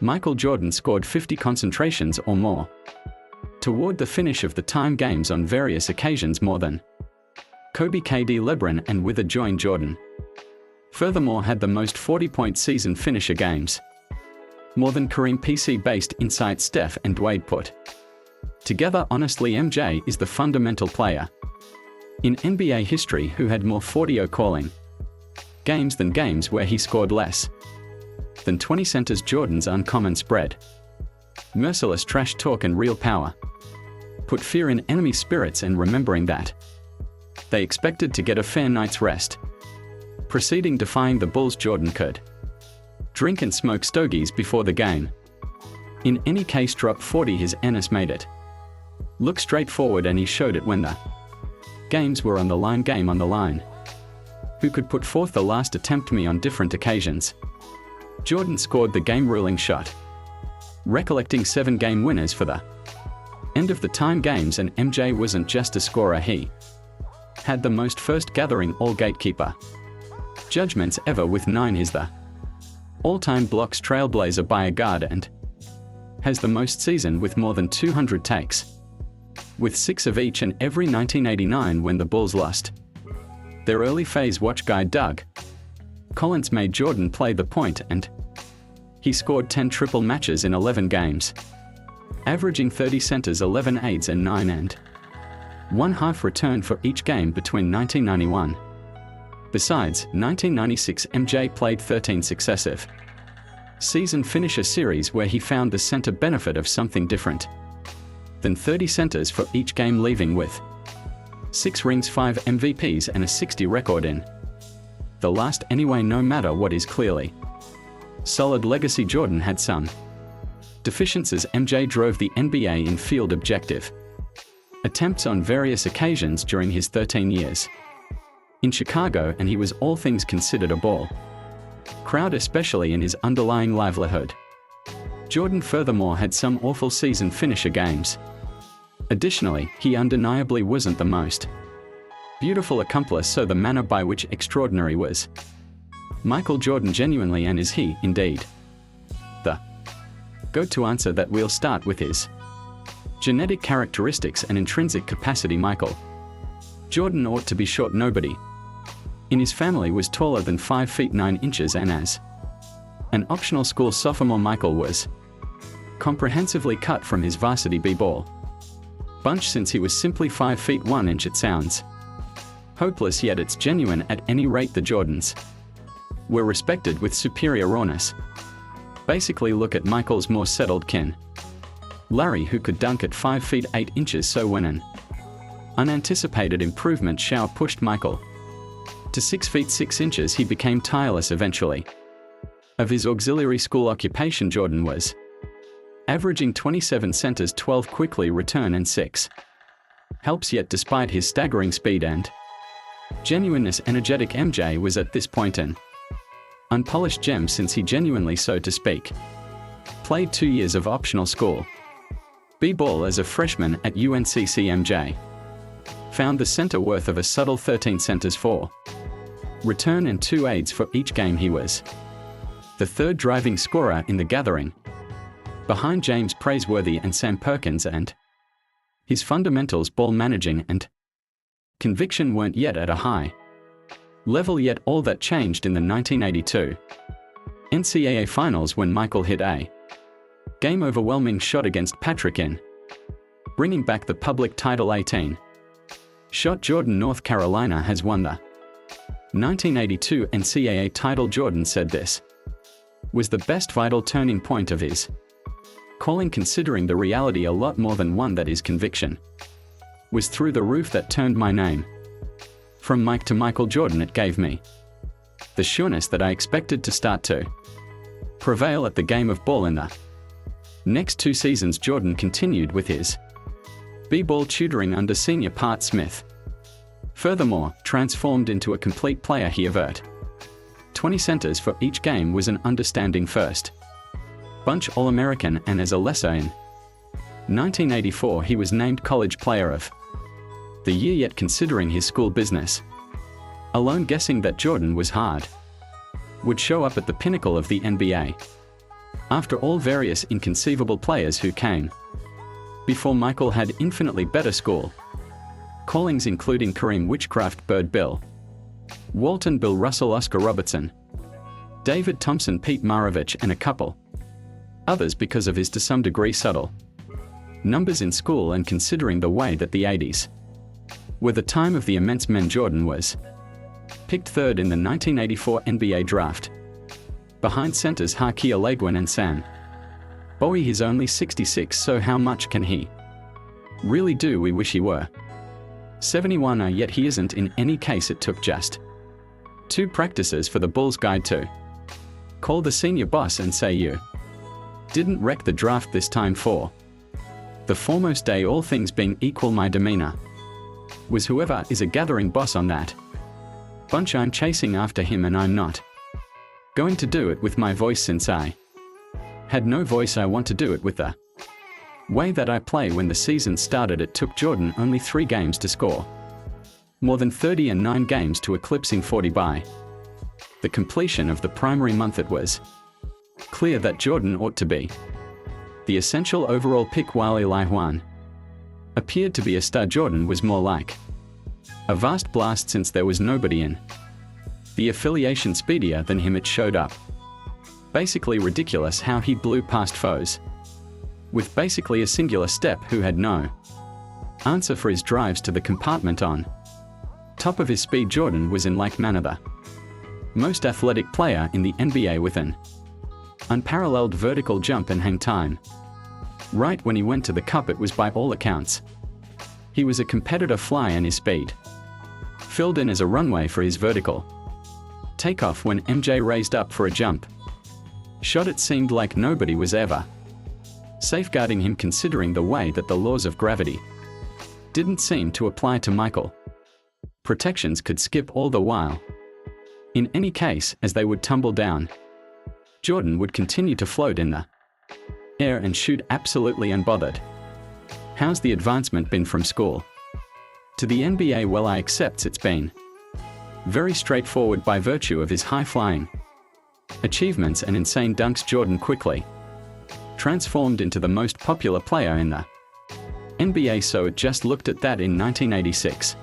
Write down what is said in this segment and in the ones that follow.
Michael Jordan scored 50 concentrations or more. Toward the finish of the time games on various occasions more than Kobe, KD, LeBron and with a joined Jordan. Furthermore had the most 40-point season finisher games. More than Kareem PC-based Insight Steph and Dwayne put together. Honestly, MJ is the fundamental player in NBA history who had more 40-0 calling games than games where he scored less than 20 centers. Jordan's uncommon spread, merciless trash talk and real power put fear in enemy spirits, and remembering that they expected to get a fair night's rest. Proceeding defying the Bulls, Jordan could drink and smoke stogies before the game. In any case, drop 40. His Ennis made it look straightforward, and he showed it when the games were on the line. Game on the line. Who could put forth the last attempt? Me on different occasions. Jordan scored the game-ruling shot, recollecting 7 game winners for the end of the time games, and MJ wasn't just a scorer, he had the most first gathering all gatekeeper judgments ever with 9. Is the all-time blocks trailblazer by a guard and has the most season with more than 200 takes, with 6 of each and every. 1989 when the Bulls lost their early phase, watch guy Doug Collins made Jordan play the point, and he scored 10 triple matches in 11 games, averaging 30 centers, 11 aids and 9 and 1 half return for each game between 1991. Besides, 1996 MJ played 13 successive season finisher series where he found the center benefit of something different than 30 centers for each game, leaving with 6 rings, 5 MVPs and a 60 record in the last. Anyway, no matter what is clearly solid legacy, Jordan had some deficiencies. MJ drove the NBA in field objective attempts on various occasions during his 13 years in Chicago, and he was all things considered a ball crowd, especially in his underlying livelihood. Jordan furthermore had some awful season finisher games. Additionally, he undeniably wasn't the most beautiful accomplice, so the manner by which extraordinary was Michael Jordan genuinely, and is he, indeed, the go-to answer? That we'll start with his genetic characteristics and intrinsic capacity. Michael Jordan ought to be short. Nobody in his family was taller than 5 feet 9 inches, and as an optional school sophomore, Michael was comprehensively cut from his varsity b-ball bunch since he was simply 5 feet 1 inch. It sounds hopeless, yet it's genuine. At any rate, the Jordans were respected with superior rawness. Basically, look at Michael's more settled kin, Larry, who could dunk at 5 feet 8 inches. So when an unanticipated improvement shower pushed Michael to 6 feet 6 inches, he became tireless eventually of his auxiliary school occupation. Jordan was averaging 27 centers, 12 quickly return and 6 helps, yet despite his staggering speed and genuineness, energetic MJ was at this point an unpolished gem, since he genuinely, so to speak, played 2 years of optional school b-ball as a freshman at UNCC. MJ found the center worth of a subtle 13 centers, 4 return and 2 aids for each game. He was the third driving scorer in the gathering, behind James Praiseworthy and Sam Perkins, and his fundamentals, ball managing and conviction, weren't yet at a high level. Yet all that changed in the 1982 NCAA Finals when Michael hit a game overwhelming shot against Patrick in bringing back the public title. 18 shot Jordan. North Carolina has won the 1982 NCAA title. Jordan said this was the best vital turning point of his calling, considering the reality a lot more than one that his conviction was through the roof. That turned my name from Mike to Michael Jordan. It gave me the sureness that I expected to start to prevail at the game of ball. In the next 2 seasons, Jordan continued with his b-ball tutoring under senior Pat Smith. Furthermore, transformed into a complete player, he averted 20 centers for each game, was an understanding first bunch All-American, and as a lesser in 1984 he was named College Player of the Year. Yet considering his school business alone, guessing that Jordan was hard would show up at the pinnacle of the NBA After all various inconceivable players who came before Michael had infinitely better school callings, including Kareem Witchcraft Bird Bill, Walton Bill Russell Oscar Robertson, David Thompson Pete Maravich, and a couple others because of his to some degree subtle numbers in school, and considering the way that the 80s were the time of the immense men. Jordan was picked third in the 1984 NBA draft, behind centers Hakeem Olajuwon and Sam Bowie. He's only 66, so how much can he really do? We wish he were 71, yet he isn't. In any case, it took just 2 practices for the Bulls guide to call the senior boss and say, "You didn't wreck the draft this time." For the foremost day, all things being equal, my demeanor was whoever is a gathering boss on that bunch. I'm chasing after him, and I'm not going to do it with my voice. Since I had no voice, I want to do it with the way that I play. When the season started, it took Jordan only 3 games to score more than 30 and 9 games to eclipsing 40 by the completion of the primary month. It was clear that Jordan ought to be the essential overall pick, while Olajuwon appeared to be a stud. Jordan was more like a vast blast, since there was nobody in the affiliation speedier than him. It showed up basically ridiculous how he blew past foes with basically a singular step, who had no answer for his drives to the compartment on top of his speed. Jordan was in like manner the most athletic player in the NBA, with an unparalleled vertical jump and hang time. Right when he went to the cup, it was by all accounts he was a competitor fly, and his speed filled in as a runway for his vertical takeoff. When MJ raised up for a jump shot, it seemed like nobody was ever safeguarding him, considering the way that the laws of gravity didn't seem to apply to Michael. Protections could skip all the while. In any case, as they would tumble down, Jordan would continue to float in the air and shoot absolutely unbothered. How's the advancement been from school to the NBA? Well, I accept it's been very straightforward by virtue of his high-flying achievements and insane dunks. Jordan quickly transformed into the most popular player in the NBA, so it just looked at that. In 1986,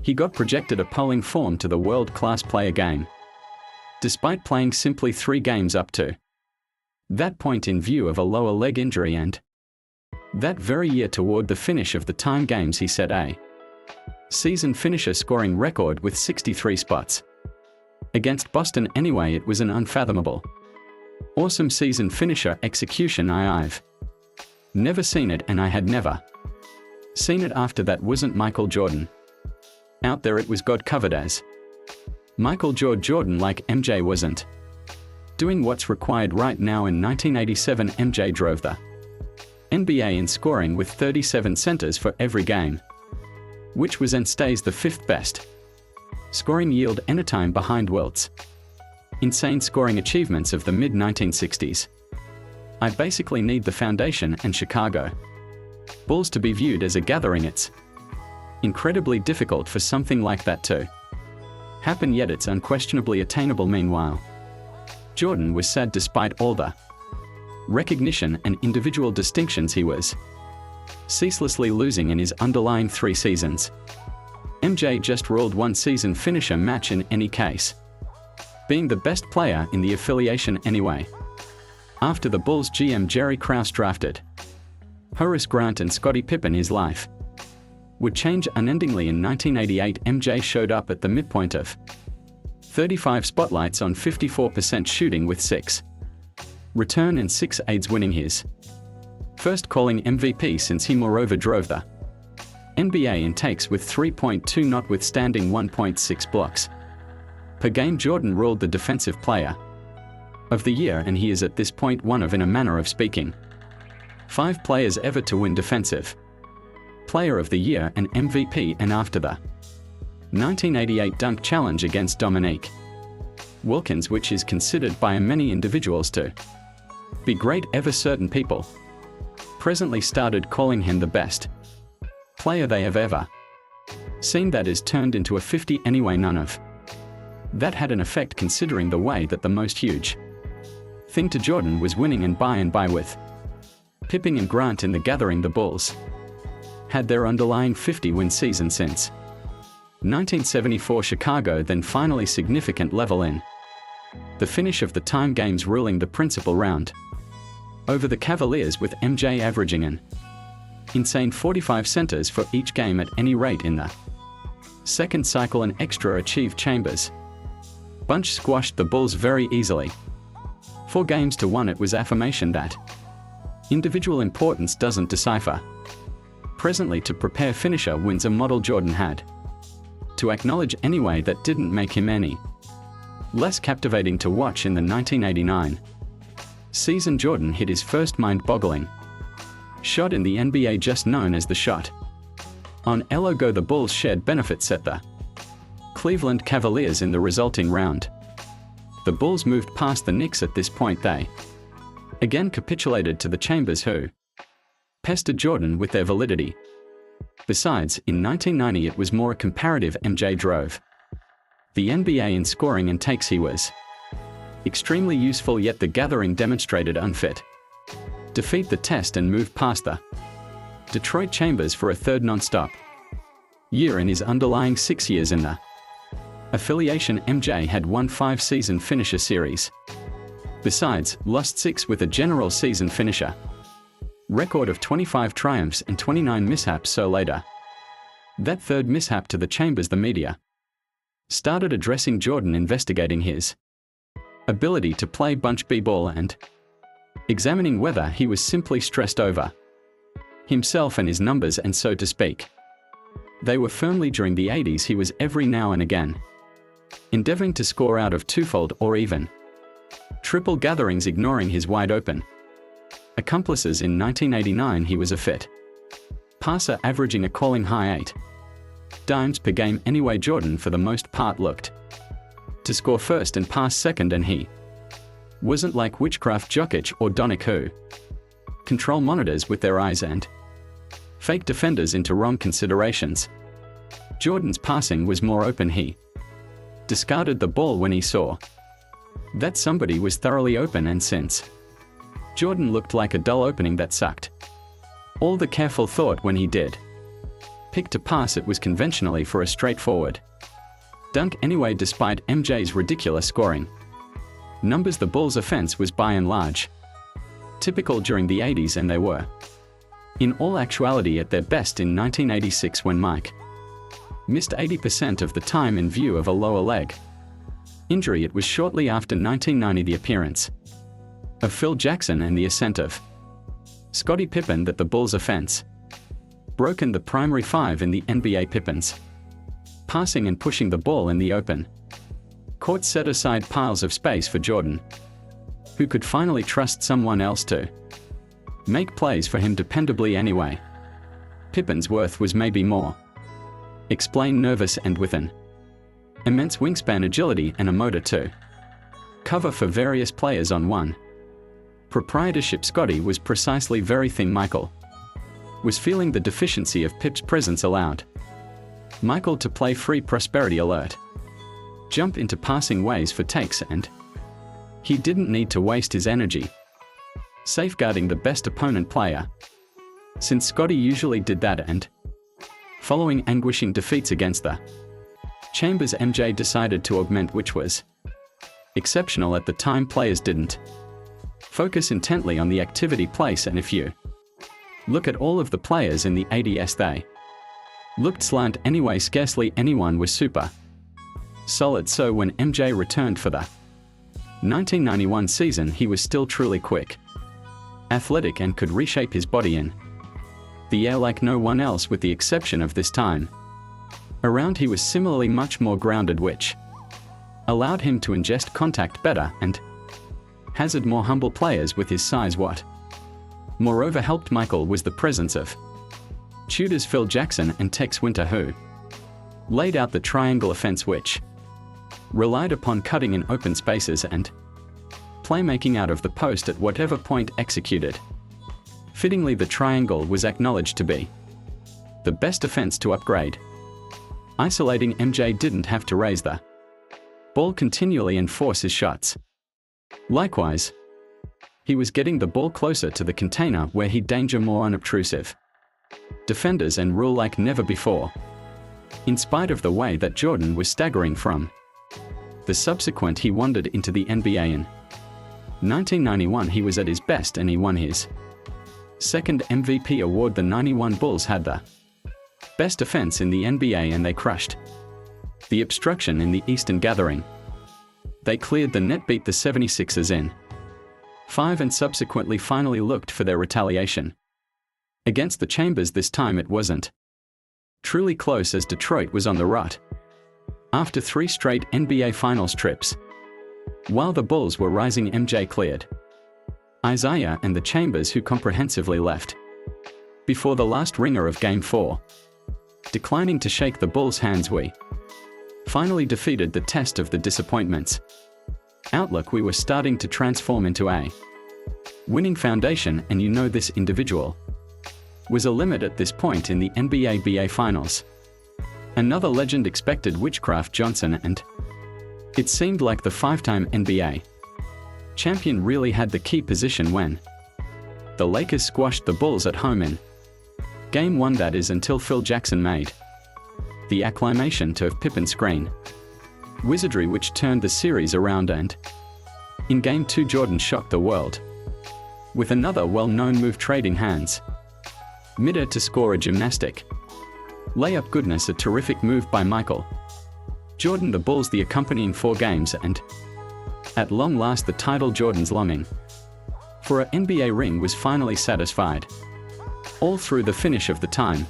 he got projected a polling form to the world-class player game, despite playing simply 3 games up to that point in view of a lower leg injury, and that very year, toward the finish of the time games, he set a season finisher scoring record with 63 spots against Boston. Anyway, it was an unfathomable awesome season finisher execution. I've never seen it, and I had never seen it after that. Wasn't Michael Jordan out there, it was God covered as Michael Jordan. Like MJ wasn't doing what's required right now. In 1987, MJ drove the NBA in scoring with 37 centers for every game, which was and stays the 5th best scoring yield anytime behind Wilt's insane scoring achievements of the mid-1960s. I basically need the foundation and Chicago Bulls to be viewed as a gathering. It's incredibly difficult for something like that to happen, yet it's unquestionably attainable. Meanwhile, Jordan was sad. Despite all the recognition and individual distinctions he was ceaselessly losing in his underlying 3 seasons, MJ just ruled one season finisher match in any case, being the best player in the affiliation anyway. After the Bulls GM Jerry Krause drafted Horace Grant and Scottie Pippen, his life would change unendingly. In 1988, MJ showed up at the midpoint of 35 spotlights on 54% shooting with 6 return and 6 aids, winning his first calling MVP since he moreover drove the NBA in takes with 3.2, notwithstanding 1.6 blocks per game. Jordan ruled the Defensive Player of the Year, and he is at this point one of, in a manner of speaking, 5 players ever to win Defensive Player of the Year and MVP. And after the 1988 dunk challenge against Dominique Wilkins, which is considered by many individuals to be great ever, certain people presently started calling him the best player they have ever seen. That is turned into a 50 anyway. None of that had an effect, considering the way that the most huge thing to Jordan was winning and by with Pippen and Grant in the gathering. The Bulls had their underlying 50-win season since 1974 Chicago, then finally significant level in the finish of the time games, ruling the principal round over the Cavaliers, with MJ averaging an insane 45 centers for each game at any rate in the second cycle. An extra achieved Chambers bunch squashed the Bulls very easily. 4-1. It was affirmation that individual importance doesn't decipher. Presently, to prepare finisher wins a model Jordan had to acknowledge anyway. That didn't make him any less captivating to watch. In the 1989 season, Jordan hit his first mind-boggling shot in the NBA, just known as the shot on Elo Go. The Bulls shared benefits at the Cleveland Cavaliers in the resulting round. The Bulls moved past the Knicks at this point. They again capitulated to the Chambers, who pestered Jordan with their validity. Besides, in 1990 it was more comparative. MJ drove the NBA in scoring and takes. He was extremely useful, yet the gathering demonstrated unfit defeat the test and move past the Detroit Chambers for a third non-stop year in his underlying 6 years in the affiliation. MJ had won 5 season finisher series. Besides, lost 6 with a general season finisher record of 25 triumphs and 29 mishaps. So later, that third mishap to the Chambers, the media started addressing Jordan, investigating his ability to play bunch b-ball and examining whether he was simply stressed over himself and his numbers, and so to speak. They were firmly during the 80s. He was every now and again endeavoring to score out of twofold or even triple gatherings, ignoring his wide-open accomplices. In 1989 he was a fit passer, averaging a calling high 8 dimes per game. Anyway, Jordan for the most part looked to score first and pass second, and he wasn't like witchcraft Jokic or Doncic, who control monitors with their eyes and fake defenders into wrong considerations. Jordan's passing was more open. He discarded the ball when he saw that somebody was thoroughly open, and since Jordan looked like a dull opening that sucked all the careful thought when he did pick to pass, it was conventionally for a straightforward dunk anyway. Despite MJ's ridiculous scoring numbers, the Bulls' offense was by and large typical during the 80s, and they were in all actuality at their best in 1986 when Mike missed 80% of the time in view of a lower leg injury. It was shortly after 1990, the appearance of Phil Jackson and the ascent of Scottie Pippen, that the Bulls' offense broken the primary 5 in the NBA. Pippen's passing and pushing the ball in the open court set aside piles of space for Jordan, who could finally trust someone else to make plays for him dependably anyway. Pippen's worth was maybe more explain nervous and with an immense wingspan, agility and a motor to cover for various players on one proprietorship. Scottie was precisely very thin. Michael was feeling the deficiency of Pip's presence allowed Michael to play free, prosperity alert, jump into passing ways for takes, and he didn't need to waste his energy safeguarding the best opponent player, since Scottie usually did that, and following anguishing defeats against the Chambers, MJ decided to augment, which was exceptional at the time. Players didn't focus intently on the activity place, and if you look at all of the players in the 80s, they looked slant anyway. Scarcely anyone was super solid. So when MJ returned for the 1991 season, he was still truly quick, athletic, and could reshape his body in the air like no one else, with the exception of this time around. He was similarly much more grounded, which allowed him to ingest contact better and hazard more humble players with his size. What moreover helped Michael was the presence of tutors Phil Jackson and Tex Winter, who laid out the triangle offense, which relied upon cutting in open spaces and playmaking out of the post at whatever point executed. Fittingly, the triangle was acknowledged to be the best offense to upgrade. Isolating MJ didn't have to raise the ball continually and force his shots. Likewise, He was getting the ball closer to the container where he'd danger more unobtrusive defenders and rule like never before. In spite of the way that Jordan was staggering from the subsequent, he wandered into the NBA in 1991. He was at his best and he won his second MVP award. The 91 Bulls had the best defense in the NBA and they crushed the obstruction in the Eastern Gathering. They cleared the net, beat the 76ers in 5 and subsequently finally looked for their retaliation against the Chambers. This time it wasn't truly close as Detroit was on the rot after 3 straight NBA Finals trips. While the Bulls were rising, MJ cleared Isaiah and the Chambers, who comprehensively left before the last ringer of Game 4. Declining to shake the Bulls' hands, we finally defeated the test of the disappointments outlook. We were starting to transform into a winning foundation, and you know this individual was a limit at this point in the NBA BA Finals. Another legend expected witchcraft Johnson, and it seemed like the 5-time NBA champion really had the key position when the Lakers squashed the Bulls at home in Game 1, that is, until Phil Jackson made the acclamation to Pippen screen wizardry which turned the series around, and in Game 2 Jordan shocked the world with another well-known move, trading hands mid-air to score a gymnastic layup goodness. A terrific move by Michael Jordan. The Bulls the accompanying 4 games, and at long last the title Jordan's longing for an NBA ring was finally satisfied. All through the finish of the time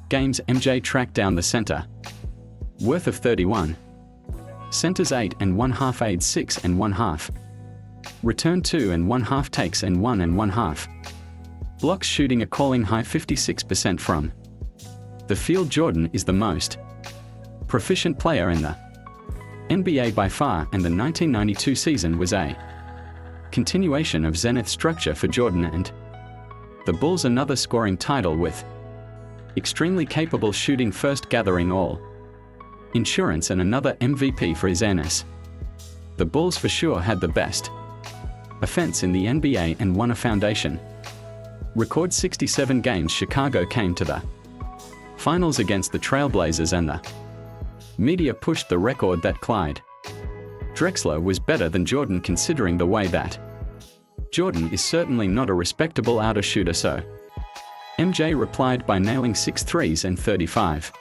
games, MJ tracked down the center worth of 31 centers, 8 1/2 aids, 6 1/2 return, 2 1/2 takes, and 1 1/2 blocks, shooting a calling high 56% from the field. Jordan is the most proficient player in the NBA by far, and the 1992 season was a continuation of Zenith's structure for Jordan and the Bulls. Another scoring title with extremely capable shooting, first gathering all insurance, and another MVP for his airness. The Bulls for sure had the best offense in the NBA and won a foundation record 67 games. Chicago came to the finals against the Trailblazers, and the media pushed the record that Clyde Drexler was better than Jordan, considering the way that Jordan is certainly not a respectable outer shooter. So MJ replied by nailing 6 threes and 35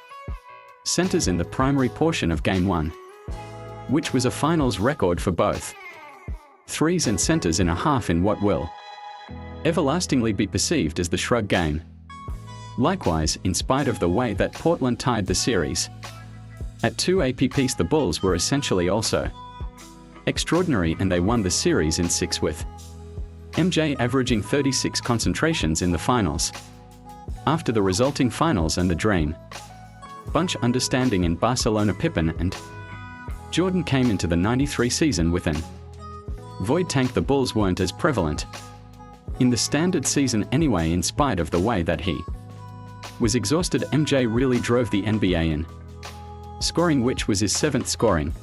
centers in the primary portion of Game 1, which was a finals record for both threes and centers in a half in what will everlastingly be perceived as the shrug game. Likewise, in spite of the way that Portland tied the series at 2 apiece, the Bulls were essentially also extraordinary, and they won the series in 6, with MJ averaging 36 concentrations in the finals. After the resulting finals and the Dream Bunch understanding in Barcelona, Pippen and Jordan came into the 93 season with an void tank. The Bulls weren't as prevalent in the standard season anyway. In spite of the way that he was exhausted, MJ really drove the NBA in scoring, which was his 7th scoring